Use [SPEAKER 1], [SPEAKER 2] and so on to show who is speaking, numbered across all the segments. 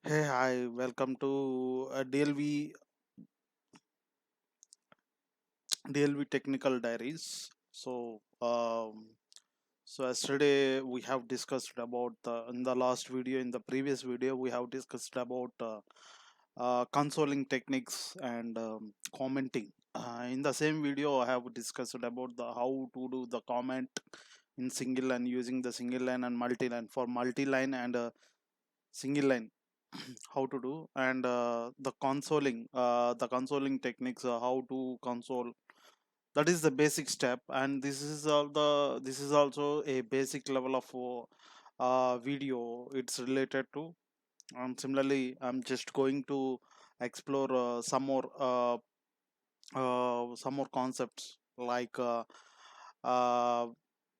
[SPEAKER 1] Hey, hi, welcome to DLV Technical Diaries. So yesterday we have discussed about in the last video, in the previous video, we have discussed about consoling techniques and commenting. In the same video, I have discussed about the how to do the comment in single line using the single line and multi line for multi line and single line how to do and the consoling techniques, how to console. That is the basic step, and this is also a basic level of video it's related to. And similarly, I'm just going to explore some more concepts like uh,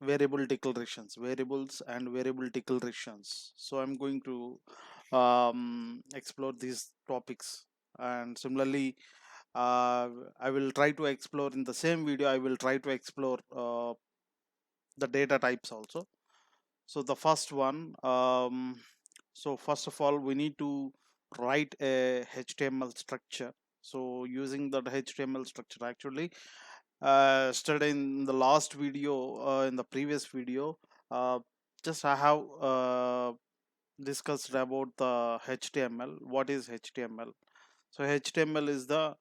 [SPEAKER 1] variable declarations, variables and variable declarations. So I'm going to explore these topics. And similarly, uh, I will try to explore in the same video, I will try to explore the data types also. So the first one, so first of all we need to write a HTML structure. So using that HTML structure, actually yesterday in the last video, in the previous video, uh, just I have discussed about the HTML. What is HTML? So HTML is the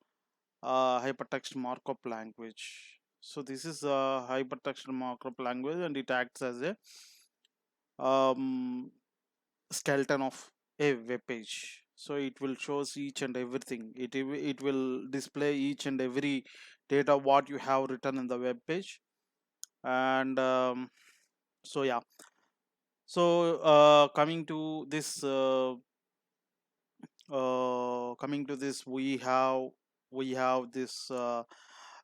[SPEAKER 1] hypertext markup language. So this is a hypertext markup language, and it acts as a um, skeleton of a web page. So it will shows each and everything. It will display each and every data what you have written in the web page. And so yeah. So coming to this, we have this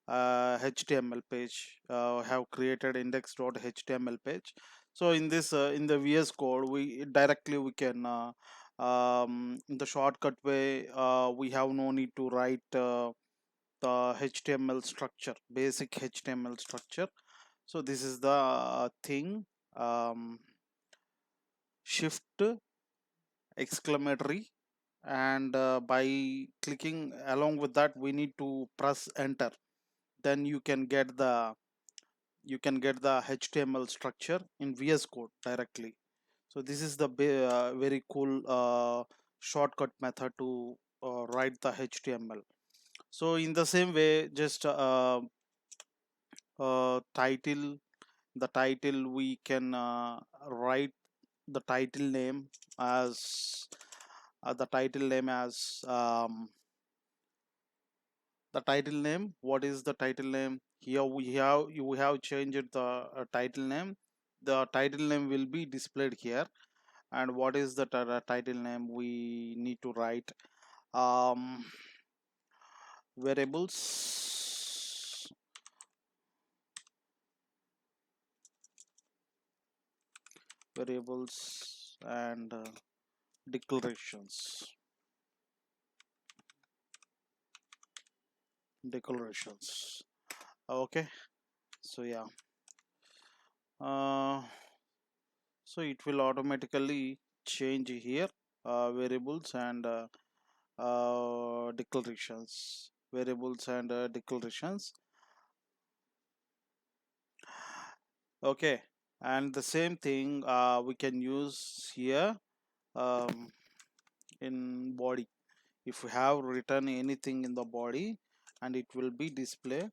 [SPEAKER 1] HTML page. Have created index.html page. So in this in the VS Code, we can in the shortcut way, we have no need to write the HTML structure, basic HTML structure. So this is the thing. um, Shift exclamatory, and by clicking along with that we need to press enter. Then you can get the HTML structure in VS Code directly. So this is the very cool shortcut method to write the HTML. So in the same way, just title the title, we can write the title name as the title name as the title name. What is the title name? Here we have changed the title name. The title name will be displayed here. And what is the title name we need to write? um Variables, variables and declarations, declarations. Okay. So yeah, uh so it will automatically change here, variables and declarations, variables and declarations. Okay. And the same thing we can use here, um, in body. If we have written anything in the body, and it will be displayed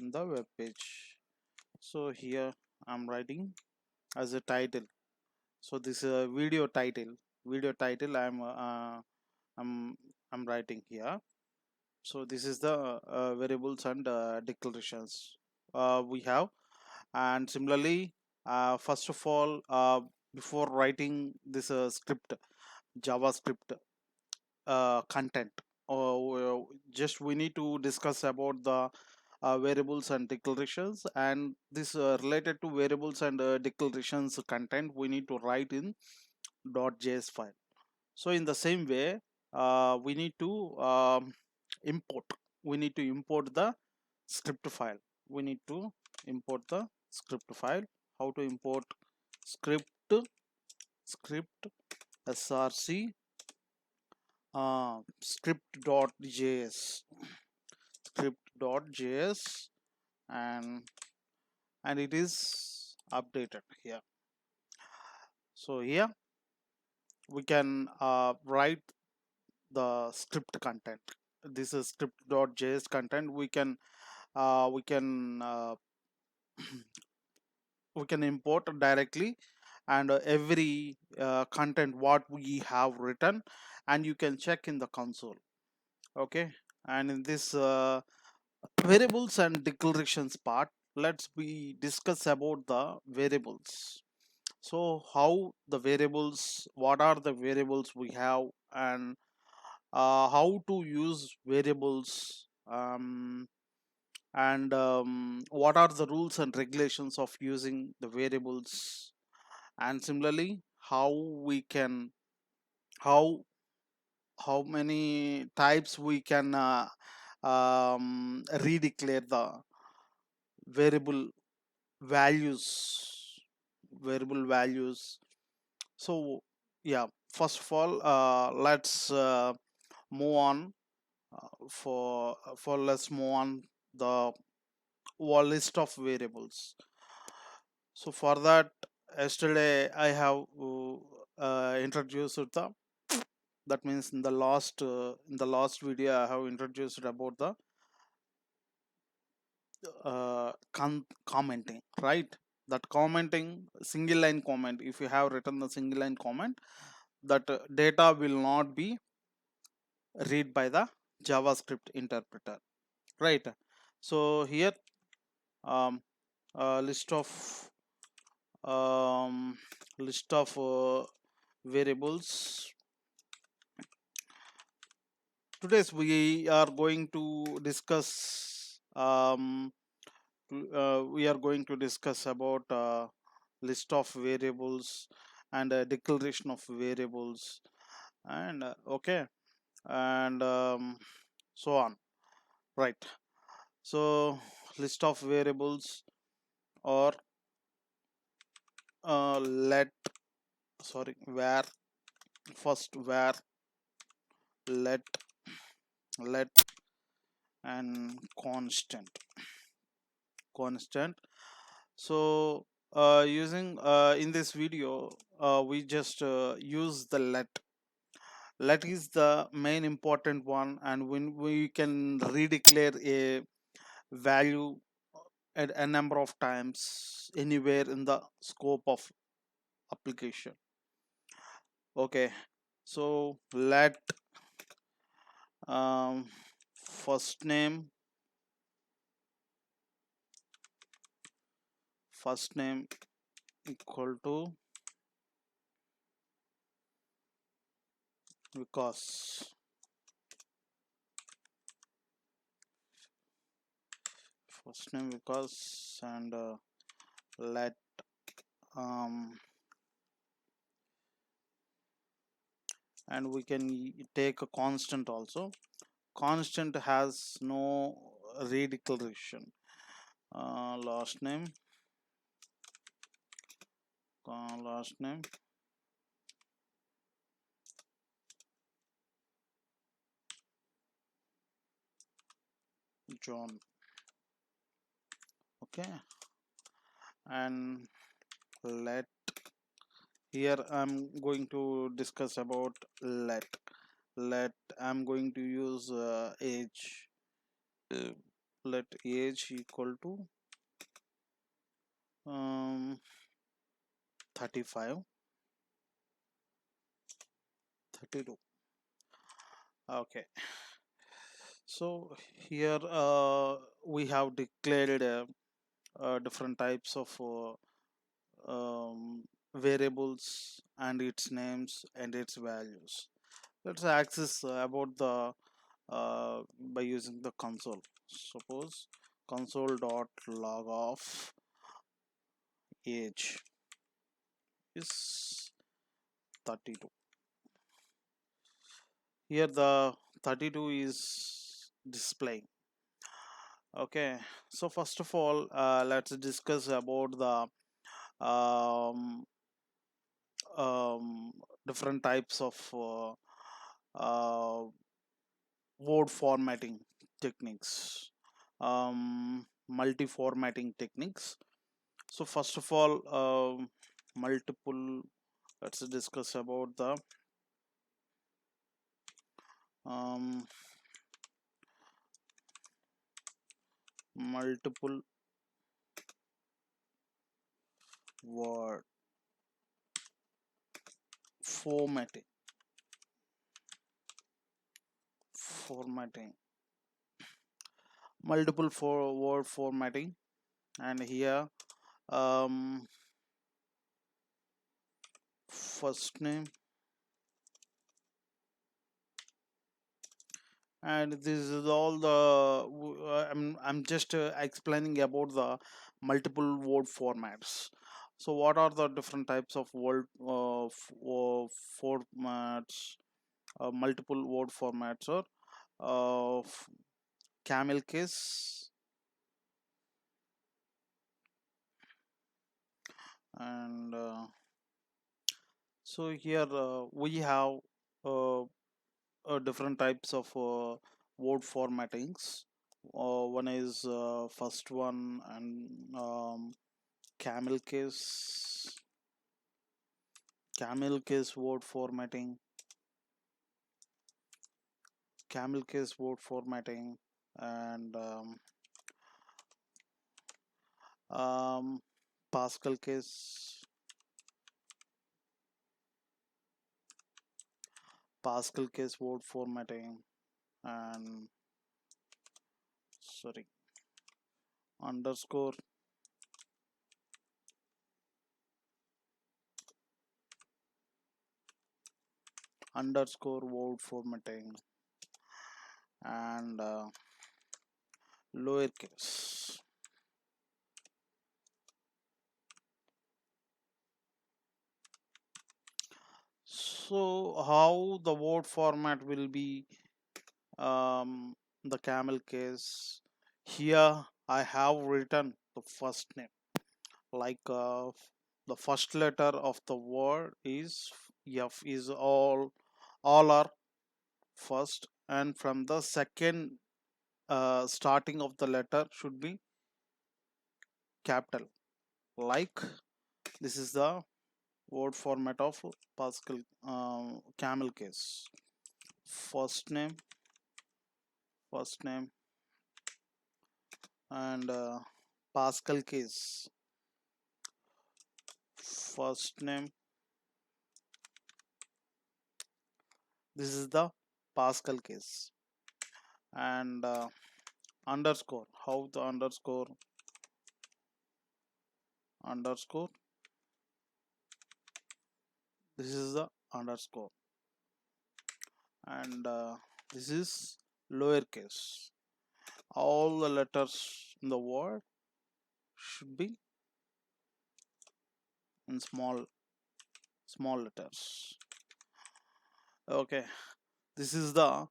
[SPEAKER 1] in the web page. So here I'm writing as a title. So this is a video title i'm I'm writing here. So this is the variables and declarations we have. And similarly, first of all, before writing this script, JavaScript content, just we need to discuss about the variables and declarations. And this related to variables and declarations content, we need to write in .js file. So in the same way, we need to import we need to import the script file. We need to import the script file. How to import script? Script src script.js, script.js, and it is updated here. So here we can write the script content. This is script.js content. We can we can import directly, and every content what we have written, and you can check in the console. Okay, and in this variables and declarations part, let's be discuss about the variables. So how the variables, what are the variables we have, and how to use variables, and what are the rules and regulations of using the variables, and similarly how we can, how many types we can redeclare the variable values, variable values. So yeah, first of all, let's move on, let's move on the list of variables. So for that, yesterday I have introduced the, that means in the last video I have introduced about the commenting, right? That commenting, single line comment, if you have written the single line comment, that data will not be read by the JavaScript interpreter, right? So here, um, list of um, variables. Today we are going to discuss, we are going to discuss about list of variables and declaration of variables, and okay, and so on, right? So list of variables, or let, sorry, where, first where, let, and constant. So using in this video, we just use the let is the main important one, and when we can redeclare a value at a number of times anywhere in the scope of application. Okay, so let um, first name, equal to because, first name because, and let um, and we can take a constant also. Constant has no redeclaration. Last name, last name, John. Okay, and let, here I'm going to discuss about let. I'm going to use age. uh, Let age equal to um, 35, 32. Okay, so here we have declared different types of variables and its names and its values. Let's access about the by using the console. Suppose console dot log of age is 32. Here the 32 is displaying. Okay, so first of all, let's discuss about the um, different types of uh, word formatting techniques, multi-formatting techniques. So first of all, multiple. Let's discuss about the um, multiple word formatting. Formatting, multiple for word formatting, and here um, first name, and this is all the I'm just explaining about the multiple word formats. So what are the different types of word formats? Multiple word formats are camel case, and so here we have uh, different types of word formattings. One is first one, and camel case, camel case word formatting, camel case word formatting, and um, Pascal case, Pascal case word formatting, and sorry, underscore, underscore word formatting, and lowercase. So how the word format will be, the camel case? Here I have written the first name, like the first letter of the word is F, is all are first, and from the second starting of the letter should be capital. Like this is the word format of Pascal camel case. First name, first name, and Pascal case, first name. This is the Pascal case, and underscore. How the underscore, underscore. This is the underscore, and this is lowercase. All the letters in the word should be in small letters. Okay, this is the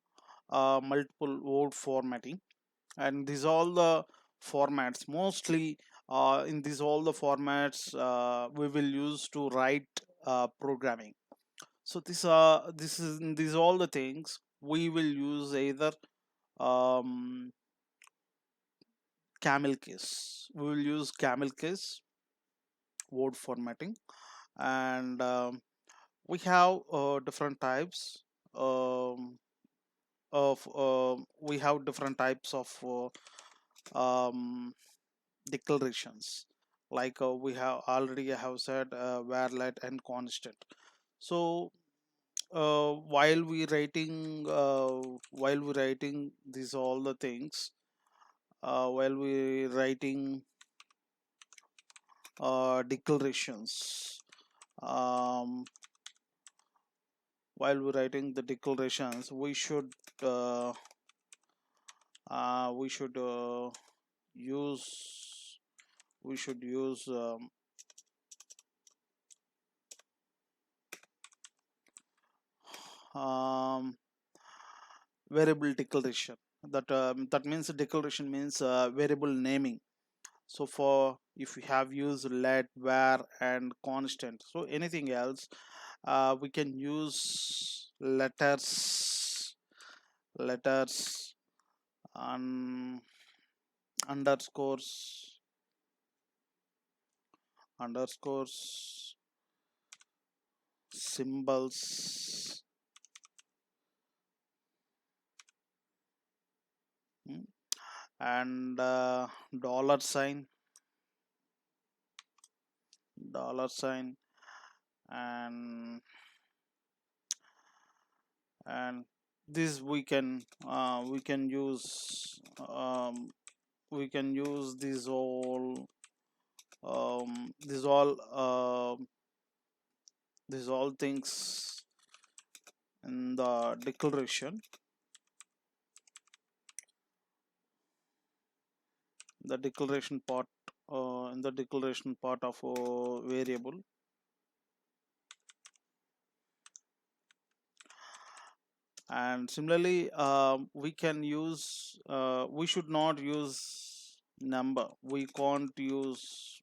[SPEAKER 1] multiple word formatting, and these all the formats mostly in these all the formats we will use to write programming. So this is these all the things we will use either um, camel case, we will use camel case word formatting, and we have different types um, of we have different types of declarations, like we have already have said varlet and constant. So while we writing these all the things, while we writing declarations, um, while we writing the declarations, uh, we should use we should use um, variable declaration. That means declaration means variable naming. So for if we have used let, var, and constant, so anything else we can use letters letters, and underscores, underscores, symbols, mm, and dollar sign, dollar sign, and and this we can use, we can use these all these all things in the declaration, the declaration part, in the declaration part of a variable. And similarly, we can use, we should not use number, we can't use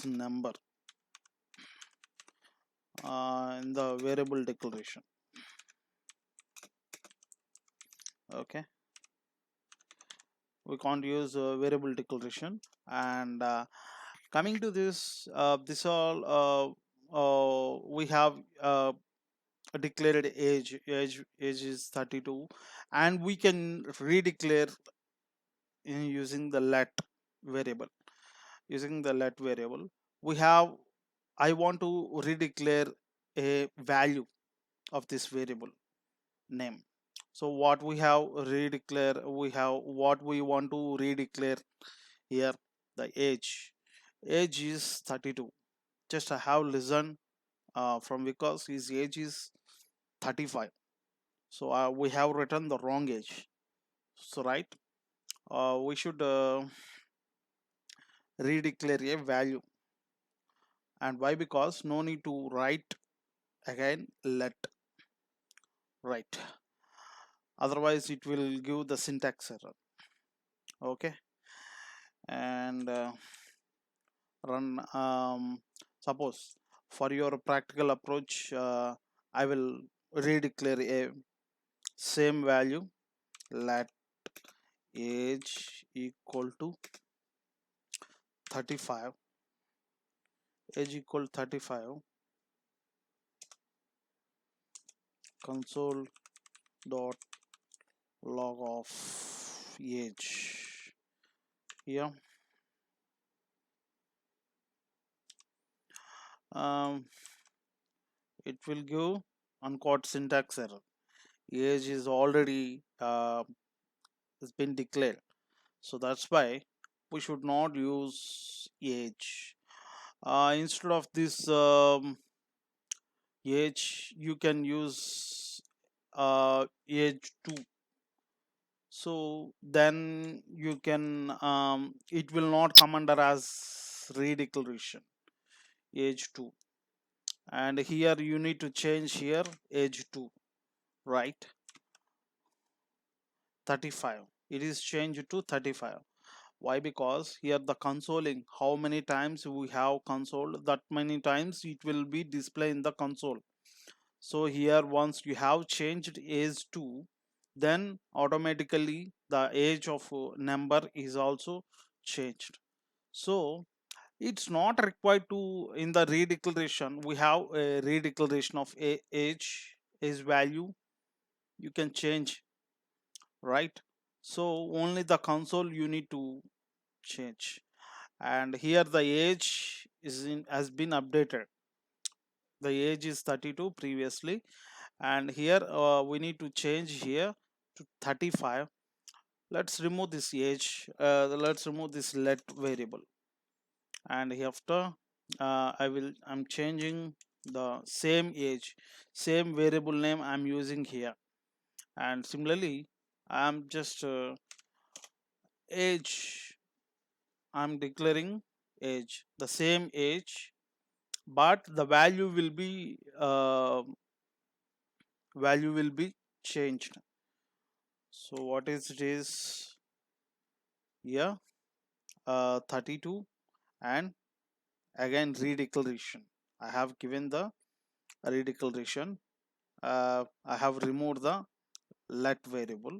[SPEAKER 1] number in the variable declaration. Okay, we can't use variable declaration. And coming to this, this all we have a declared age is 32, and we can redeclare in using the let variable. Using the let variable, we have, I want to redeclare a value of this variable name. So what we have redeclare, we have what we want to redeclare here, the age is 32. Just I have listened from because his age is 35, so we have written the wrong age. So right, we should redeclare a value. And why? Because no need to write again let, right, otherwise it will give the syntax error. Okay, and run, suppose for your practical approach, I will redeclare a same value, let age equal to 35, age equal 35, console dot log of age. Yeah, um, it will give unquote syntax error. Age is already has been declared, so that's why we should not use age. Instead of this age, you can use age 2. So then you can, it will not come under as redeclaration, age 2. And here you need to change here age 2, right, 35, it is changed to 35. Why? Because here the consoling, how many times we have console, that many times it will be display in the console. So here once you have changed age to, then automatically the age of number is also changed. So it's not required to, in the redeclaration we have a redeclaration of age value, you can change, right? So only the console you need to change. And here the age is in, has been updated, the age is 32 previously, and here we need to change here to 35. Let's remove this age, let's remove this let variable, and after I'm changing the same age, same variable name I'm using here. And similarly I'm just age, I'm declaring age, the same age, but the value will be changed. So what is it is here, 32, and again redeclaration, I have given the redeclaration, I have removed the let variable.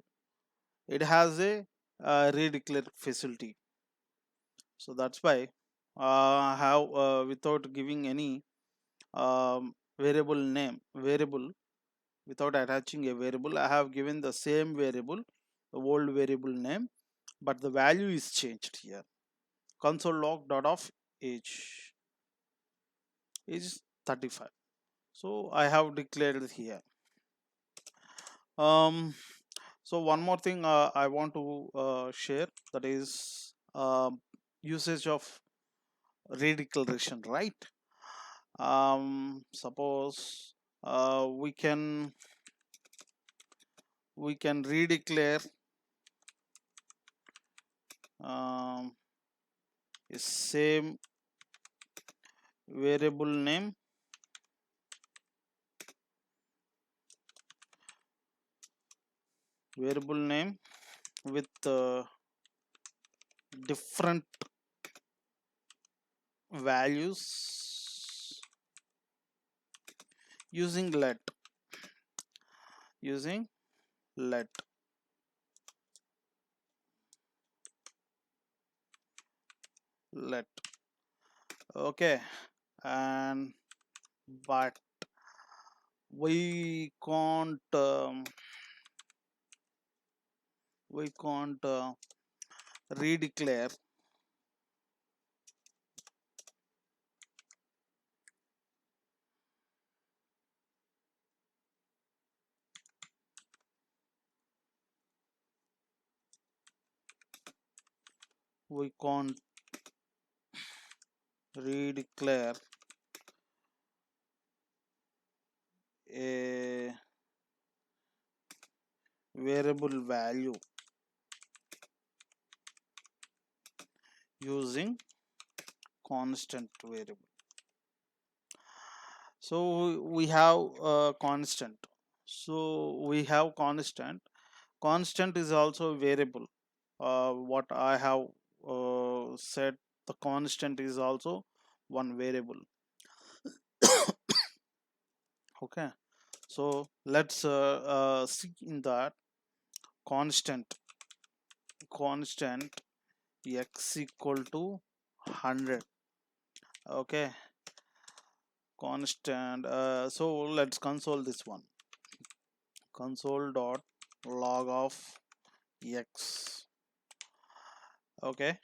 [SPEAKER 1] It has a redeclare facility, so that's why I have without giving any variable name variable, without attaching a variable, I have given the same variable, the old variable name, but the value is changed here. Console log dot of age is 35, so I have declared here. um so one more thing I want to share, that is usage of redeclaration, right? Suppose we can redeclare um, a same variable name with different values using using let let okay. And but we can't redeclare we can't redeclare a variable value using constant variable. So we have constant, constant is also a variable. What I have said, the constant is also one variable. Okay, so let's see in that constant x equal to 100. Okay, constant so let's console this one, console dot log of x. Okay,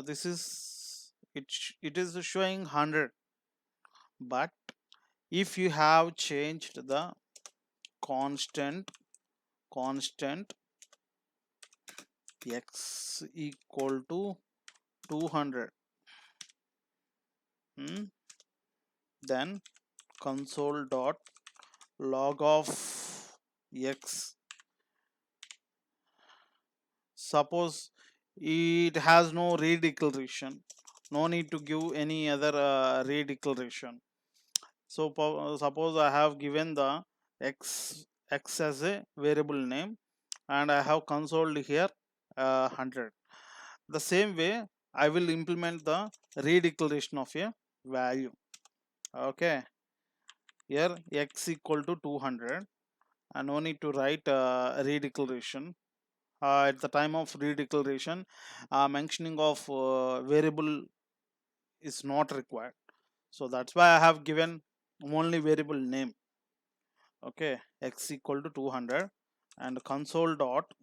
[SPEAKER 1] this is it is showing 100, but if you have changed the constant constant x equal to 200, then console dot log of x, suppose it has no redeclaration, no need to give any other redeclaration. So suppose I have given the x as a variable name, and I have consoled here 100. The same way I will implement the redeclaration of a value. Okay, here x equal to 200, and no need to write redeclaration. At the time of redeclaration, mentioning of variable is not required, so that's why I have given only variable name. Okay, x equal to 200, and console dot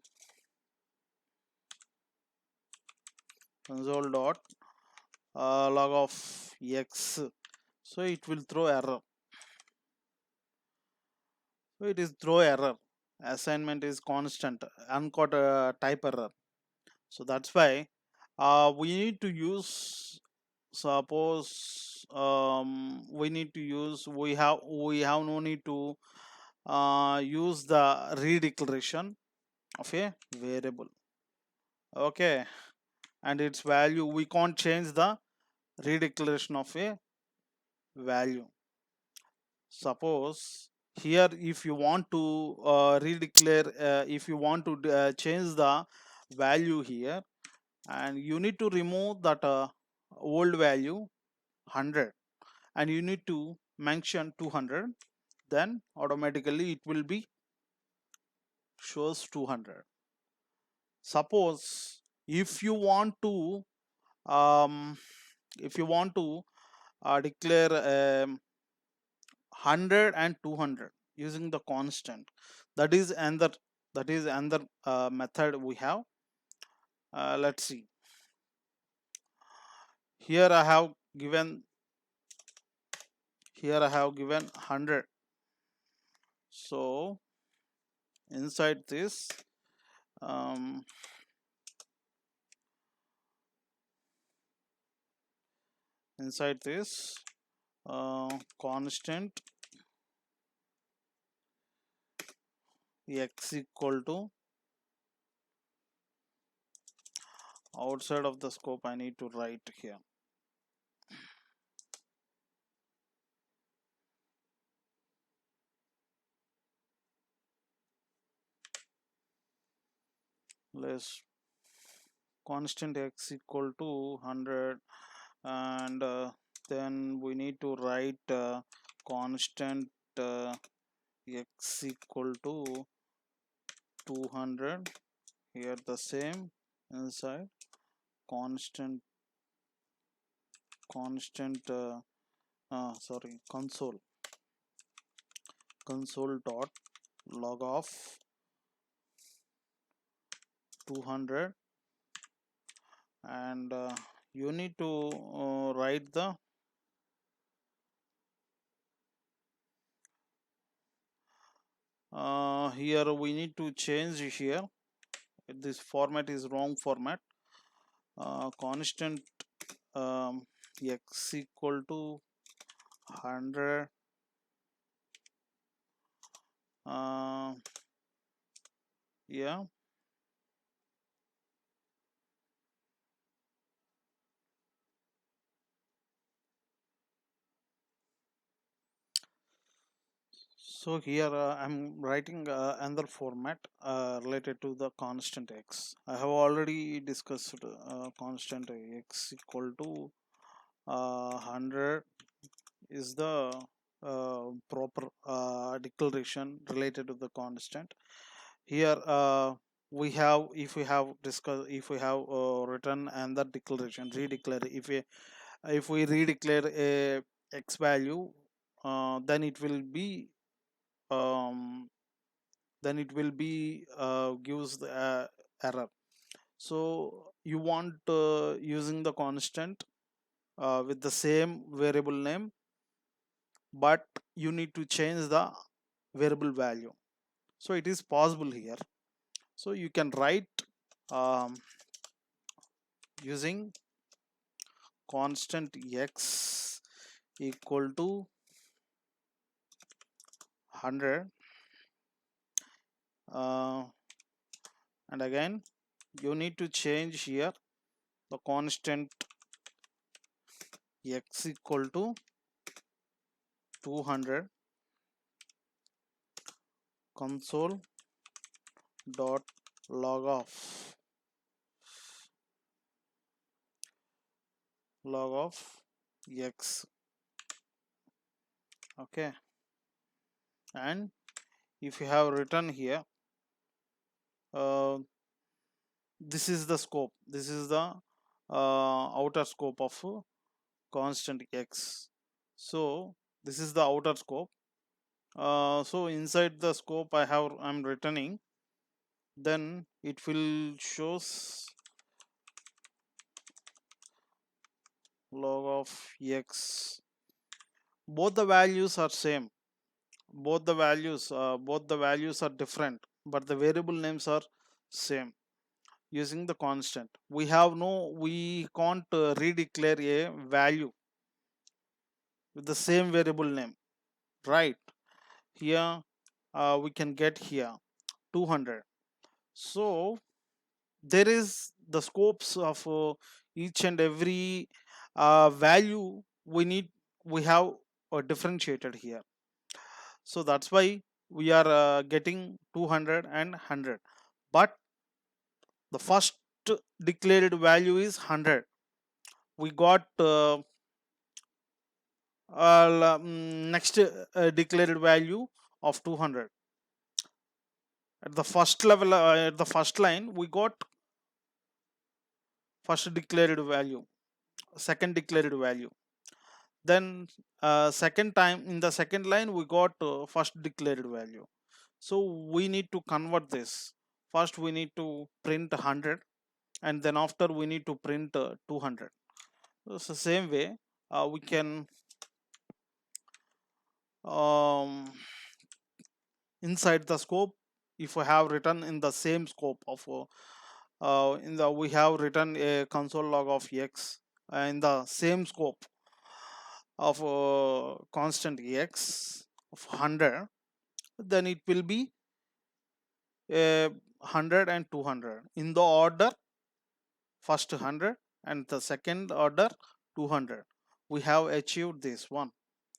[SPEAKER 1] log of x, so it will throw error. So it is throw error, assignment is constant, uncaught type error. So that's why we need to use, suppose we have no need to use the redeclaration of a variable. Okay, and its value, we can't change the redeclaration of a value. Suppose here, if you want to redeclare, if you want to change the value here, and you need to remove that old value 100, and you need to mention 200, then automatically it will be shows 200. Suppose if you want to um, declare 100 and 200 using the constant, that is another method we have. Let's see, here I have given 100. So inside this um, constant x equal to, outside of the scope I need to write here. Let's constant x equal to 100, and then we need to write constant x equal to 200. Here the same inside constant sorry, console dot log of 200, and you need to write the here we need to change here. This format is wrong format. Constant x equal to 100, yeah. So here I'm writing another format related to the constant x. I have already discussed constant x equal to 100 is the proper declaration related to the constant. Here we have, if we have discussed, if we have written another declaration, redeclare, if we redeclare a x value, then it will be gives the error. So you want using the constant with the same variable name, but you need to change the variable value. So it is possible here. So you can write um, using constant x equal to 100, uh, and again you need to change here the constant x equal to 200, console dot log of x. Okay, and if you have written here, uh, this is the scope, this is the outer scope of constant x. So this is the outer scope. So inside the scope I'm returning, then it will shows log of x. Both the values are same, both the values are different, but the variable names are same. Using the constant, we can't redeclare a value with the same variable name, right? Here we can get here 200. So there is the scopes of each and every value we have differentiated here. So that's why we are getting 200 and 100, but the first declared value is 100. We got next declared value of 200. At the first level, at the first line, we got first declared value, second declared value. Then second time in the second line, we got first declared value. So we need to convert this. First, we need to print 100, and then after we need to print 200. So the same way, we can um, inside the scope, if we have written in the same scope of in the we have written a console log of x in the same scope of constant x of 100, then it will be 100 and 200 in the order, first 100 and the second order 200. We have achieved this one.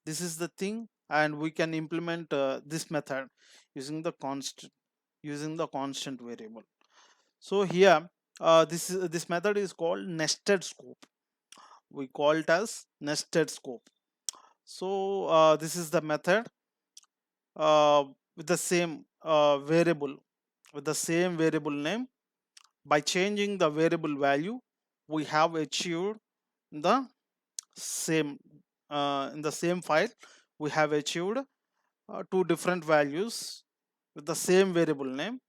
[SPEAKER 1] This is the thing, and we can implement this method using the constant variable. So here this method is called nested scope. We call it as nested scope. So this is the method uh, with the same variable, with the same variable name. By changing the variable value, we have achieved the same in the same file. We have achieved two different values with the same variable name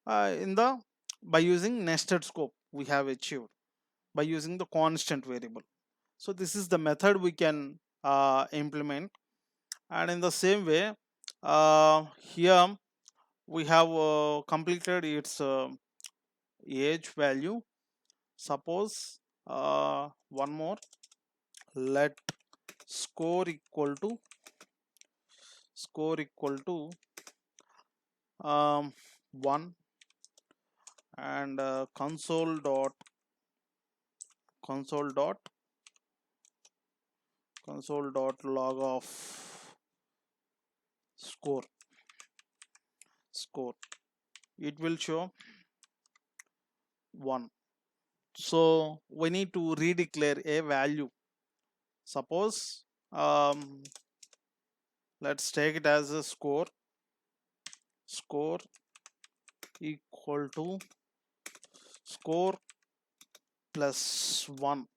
[SPEAKER 1] in the by using nested scope. We have achieved by using the constant variable. So this is the method we can implement. And in the same way, here we have completed its age value. Suppose one more, let score equal to um, 1, and console dot log of score. It will show 1. So we need to redeclare a value. Suppose let's take it as a score equal to score plus 1.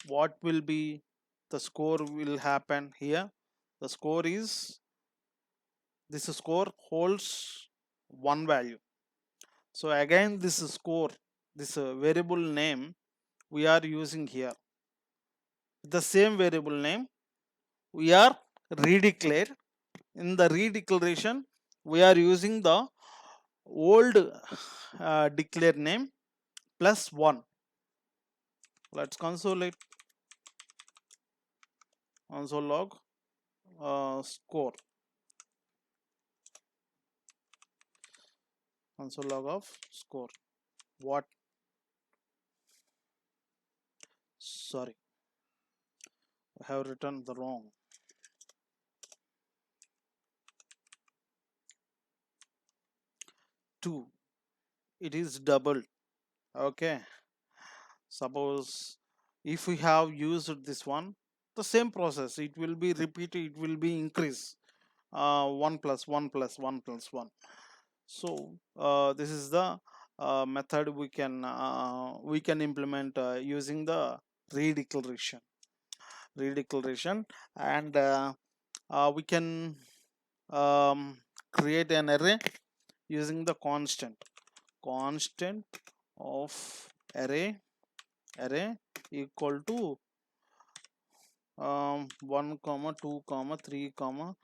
[SPEAKER 1] What will be the score will happen here? The score is, this score holds one value. So again, this score, this variable name we are using here, the same variable name we are redeclare. In the redeclaration, we are using the old declare name plus 1. Let's console it, console log score, console log of score. What, sorry, I have written the wrong. 2, it is doubled. Okay, suppose if we have used this one, the same process, it will be repeated, it will be increase 1 plus 1 plus 1 plus 1. So this is the method we can implement using the redeclaration. And we can um, create an array using the constant of array equal to 1 comma 2 comma 3 comma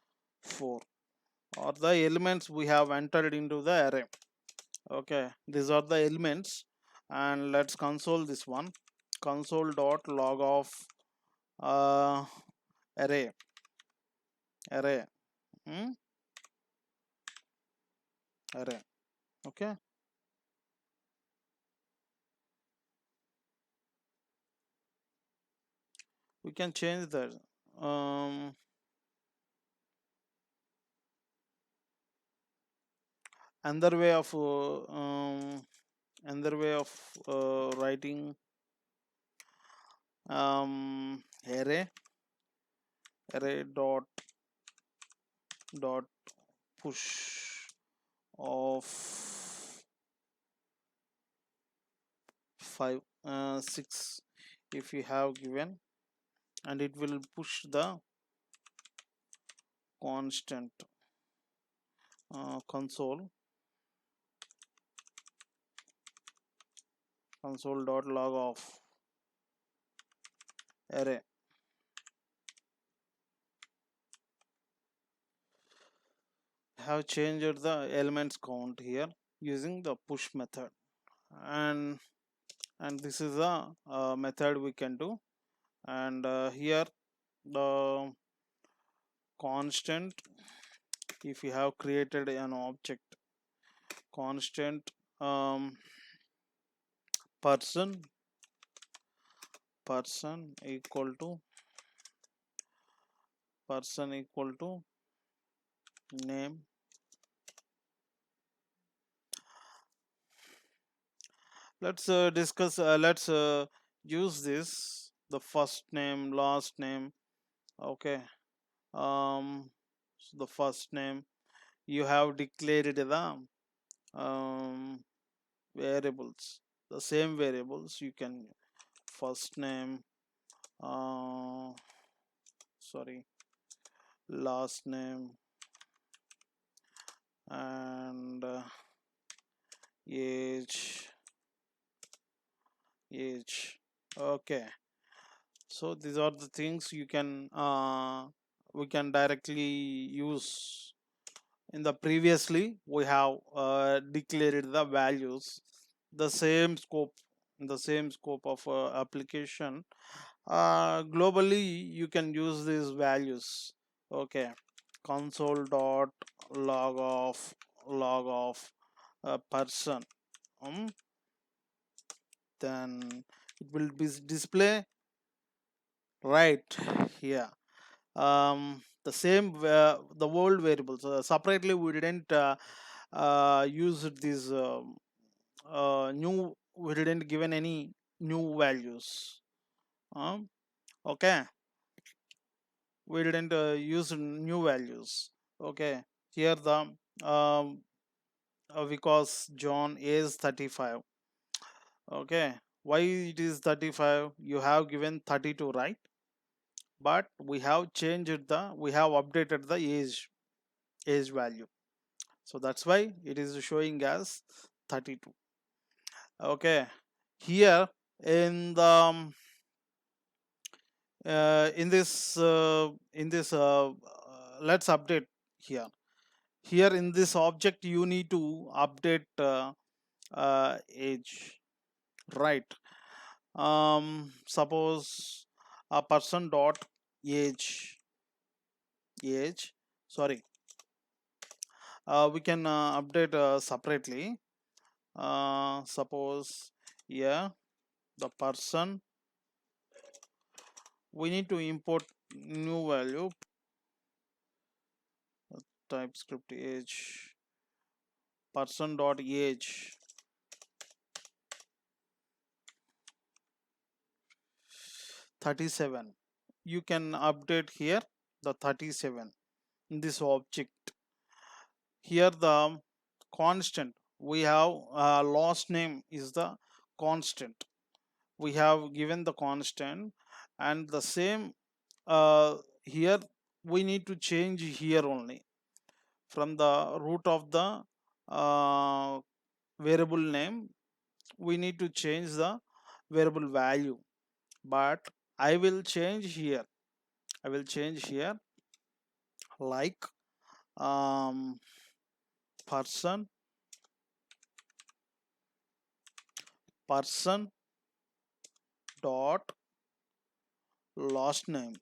[SPEAKER 1] 4 are the elements we have entered into the array. Okay, these are the elements, and let's console this one, console dot log of uh, array hmm? array. Okay, we can change that. um, another way of writing array dot push of 6 if you have given, and it will push the constant console dot log of array. Have changed the elements count here using the push method, and this is a method we can do. And here the constant, if you have created an object, constant person equal to name. Let's discuss, let's use this, the first name, last name. Okay, so the first name, you have declared the variables, the same variables you can, first name, sorry, last name, and age. Okay, so these are the things you can we can directly use. In the previously we have declared the values, the same scope, in the same scope of application. Globally you can use these values. Okay, console dot log of a person, then it will be display right here. The same the world variables separately we didn't use these new, we didn't given any new values. Okay, we didn't use new values. Okay, here the because John is 35. Okay, why it is 35? You have given 32, right? But we have changed the, we have updated the age value, so that's why it is showing as 32. Okay, here in the in this let's update here. Here in this object you need to update age, right? Suppose a person dot age sorry, we can update separately. Suppose, yeah, the person, we need to import new value, TypeScript age, person dot age 37. You can update here the 37 in this object. Here the constant, we have last name is the constant, we have given the constant, and the same here we need to change here only, from the root of the variable name we need to change the variable value. But I will change here, like um, person dot last name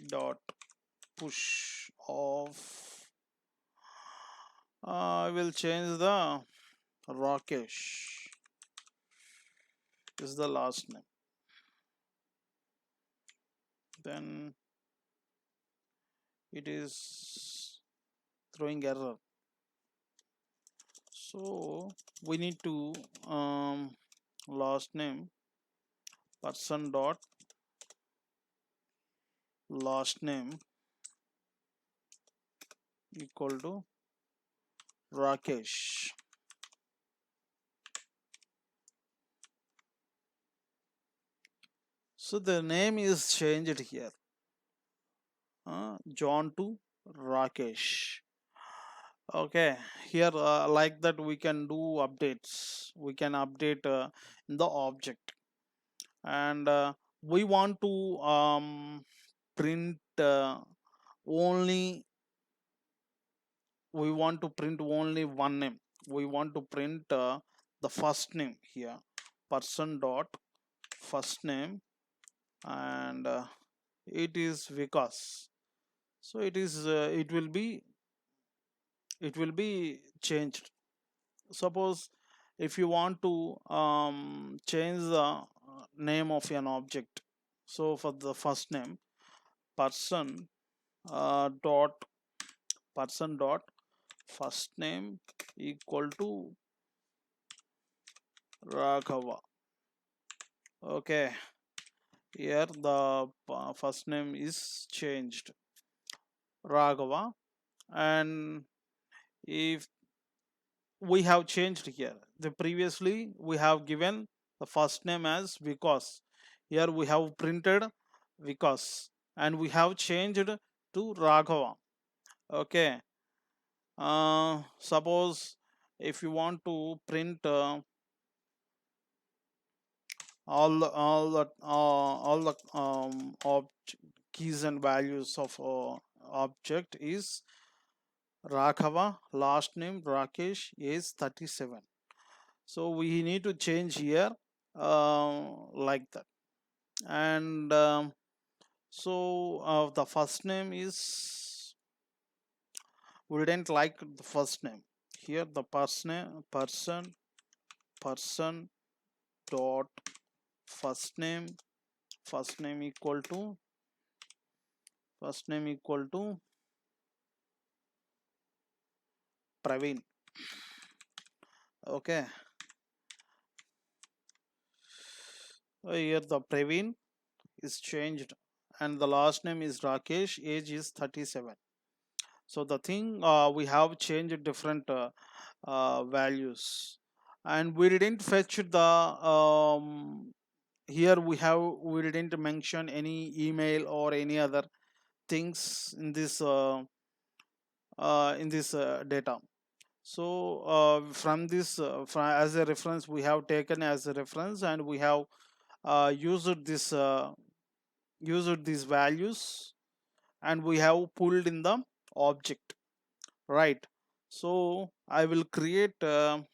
[SPEAKER 1] dot push of I will change the Rakesh is the last name. Then it is throwing error, So we need to last name person dot last name equal to Rakesh. So the name is changed here, John to Rakesh. Okay, here like that we can do updates. We can update in the object, and we want to print only. We want to print only one name. We want to print the first name here, person dot first name, and it is Vikas. So it will be changed. Suppose if you want to change the name of an object, so for the first name, person dot person dot first name equal to Raghava. Okay, here the first name is changed, Raghava, and if we have changed here, the previously we have given the first name as Vikas. Here we have printed Vikas, and we have changed to Raghava. Okay, suppose if you want to print all the keys and values of object is Raghava, last name Rakesh, is 37. So we need to change here like that, and so the first name is, we didn't like the first name. Here the person dot first name equal to Praveen. Okay, here the Praveen is changed, and the last name is Rakesh, age is 37. So the thing, we have changed different values, and we didn't fetch the here we didn't mention any email or any other things in this data. So from this as a reference, we have taken as a reference, and we have used these values, and we have pulled in the object, right? So I will create one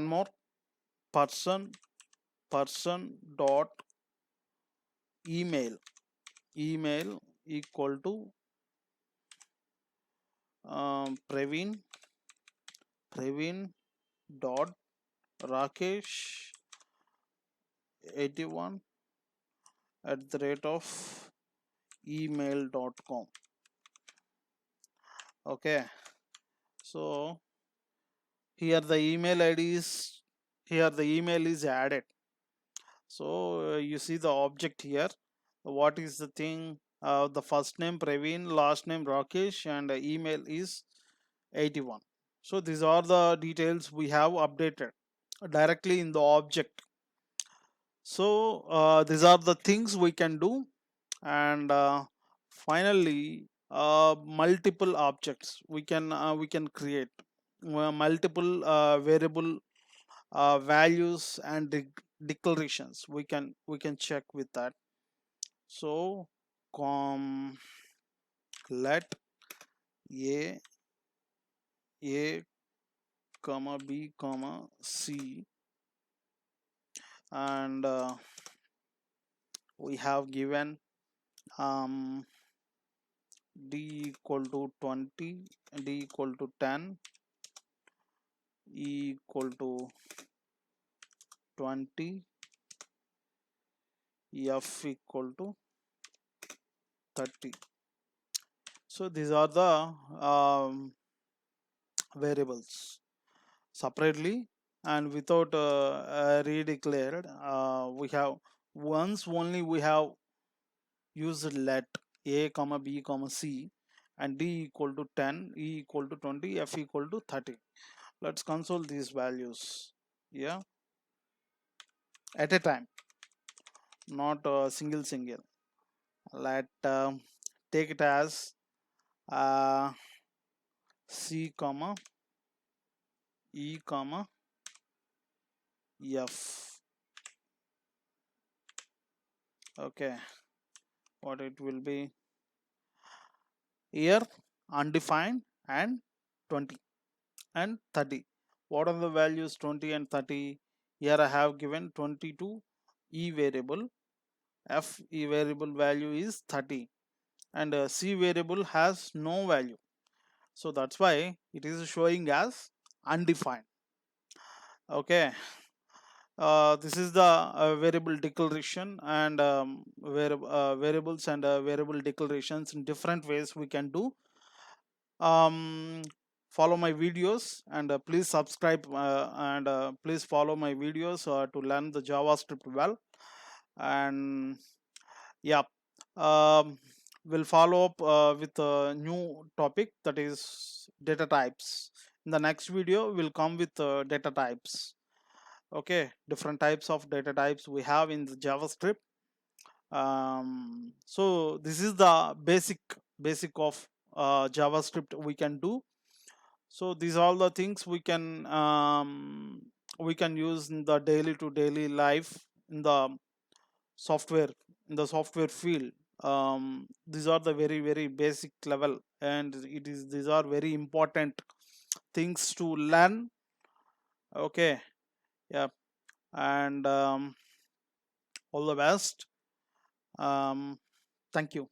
[SPEAKER 1] more, person dot email equal to Praveen dot Rakesh 81 at the rate of email.com. Okay, so here the email id is, here the email is added. So you see the object here, what is the thing, the first name Praveen, last name Rakesh, and email is 81. So these are the details we have updated directly in the object. So these are the things we can do, and finally multiple objects we can create, multiple variable values and declarations. We can check with that. So let a comma b comma c, and we have given um, d equal to 20, d equal to 10, e equal to 20, f equal to 30. So these are the variables separately and without redeclared. We have once only we have used let a comma b comma c and d equal to 10, e equal to 20, f equal to 30. Let's console these values, yeah, at a time, not single. Let take it as uh, c comma e comma f. Okay, what it will be here, undefined and 20 and 30. What are the values 20 and 30? Here I have given 22 e variable, f e variable value is 30, and c variable has no value. So that's why it is showing as undefined. Okay. This is the variable declaration, and variables and variable declarations in different ways we can do. um, Follow my videos, and please subscribe, and please follow my videos to learn the JavaScript well. And yeah, um, we'll follow up with a new topic, that is data types. In the next video we'll come with data types. Okay, different types of data types we have in the JavaScript. So this is the basic of JavaScript we can do. So these are all the things we can use in the daily to daily life in the software, field. These are the very basic level, and these are very important things to learn. Okay, yeah, and all the best. um, Thank you.